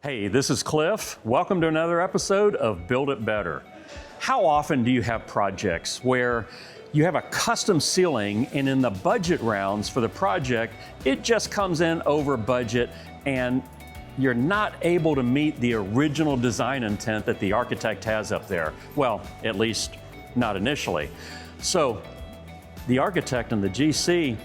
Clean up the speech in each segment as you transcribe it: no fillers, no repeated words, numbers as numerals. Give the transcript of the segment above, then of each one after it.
Hey, this is Cliff. Welcome to another episode of Build It Better. How often do you have projects where you have a custom ceiling and in the budget rounds for the project, it just comes in over budget and you're not able to meet the original design intent that the architect has up there? Well, at least not initially. So the architect and the GC,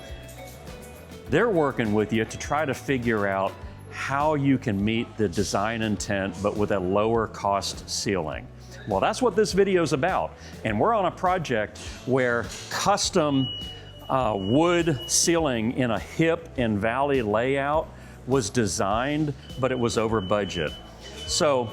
they're working with you to try to figure out how you can meet the design intent, but with a lower cost ceiling. Well, that's what this video is about. And we're on a project where custom wood ceiling in a hip and valley layout was designed, but it was over budget. So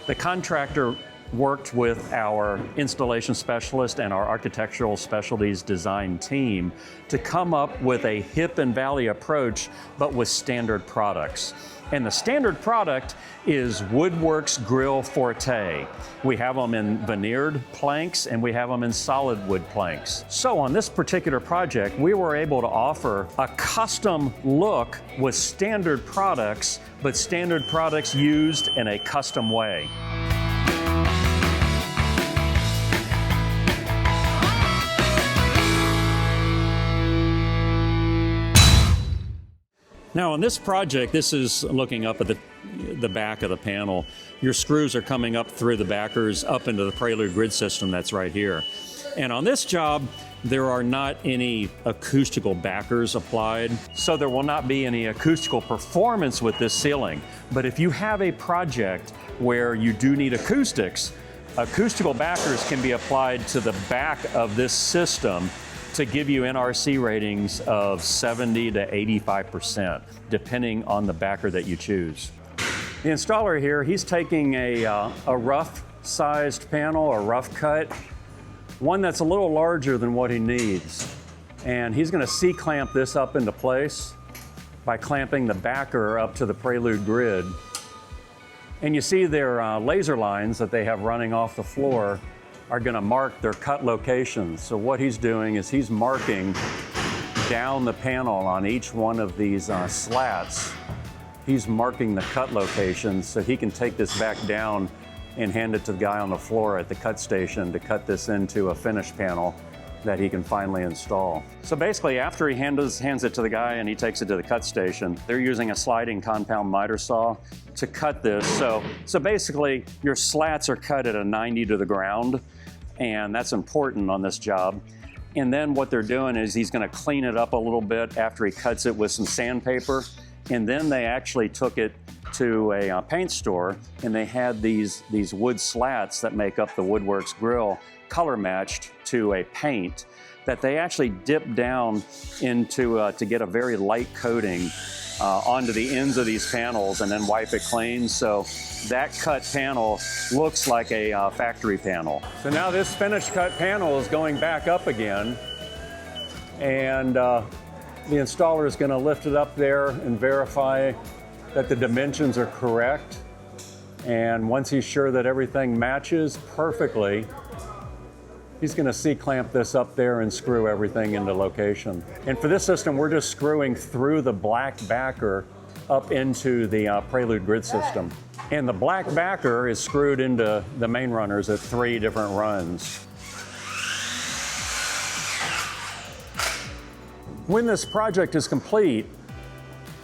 the contractor worked with our installation specialist and our architectural specialties design team to come up with a hip and valley approach, but with standard products. And the standard product is WOODWORKS Grille Forté. We have them in veneered planks and we have them in solid wood planks. So on this particular project, we were able to offer a custom look with standard products, but standard products used in a custom way. Now on this project, this is looking up at the back of the panel. Your screws are coming up through the backers up into the prelude grid system that's right here. And on this job, there are not any acoustical backers applied, so there will not be any acoustical performance with this ceiling. But if you have a project where you do need acoustics, acoustical backers can be applied to the back of this system to give you NRC ratings of 70 to 85%, depending on the backer that you choose. The installer here, he's taking a rough-sized panel, a rough cut, one that's a little larger than what he needs. And he's gonna C-clamp this up into place by clamping the backer up to the prelude grid. And you see their laser lines that they have running off the floor are gonna mark their cut locations. So what he's doing is he's marking down the panel on each one of these slats. He's marking the cut locations so he can take this back down and hand it to the guy on the floor at the cut station to cut this into a finished panel that he can finally install. So basically, after he hands it to the guy and he takes it to the cut station, they're using a sliding compound miter saw to cut this. So basically, your slats are cut at a 90 to the ground, and that's important on this job. And then what they're doing is he's gonna clean it up a little bit after he cuts it with some sandpaper. And then they actually took it to a paint store, and they had these wood slats that make up the WOODWORKS grill color matched to a paint that they actually dip down into to get a very light coating onto the ends of these panels and then wipe it clean. So that cut panel looks like a factory panel. So now this finished cut panel is going back up again, and the installer is going to lift it up there and verify that the dimensions are correct. And once he's sure that everything matches perfectly, he's going to C-clamp this up there and screw everything into location. And for this system, we're just screwing through the black backer up into the prelude grid system. And the black backer is screwed into the main runners at 3 different runs. When this project is complete,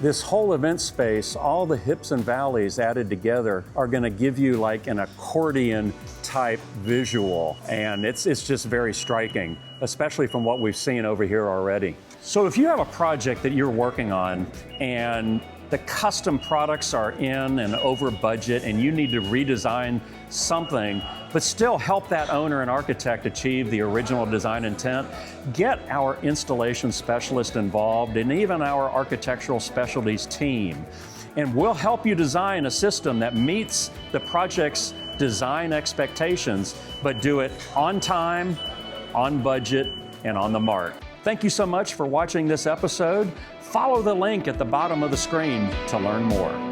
this whole event space, all the hips and valleys added together are gonna give you like an accordion type visual. And it's just very striking, especially from what we've seen over here already. So if you have a project that you're working on and the custom products are in and over budget and you need to redesign something, but still help that owner and architect achieve the original design intent, get our installation specialist involved and even our architectural specialties team. And we'll help you design a system that meets the project's design expectations, but do it on time, on budget, and on the mark. Thank you so much for watching this episode. Follow the link at the bottom of the screen to learn more.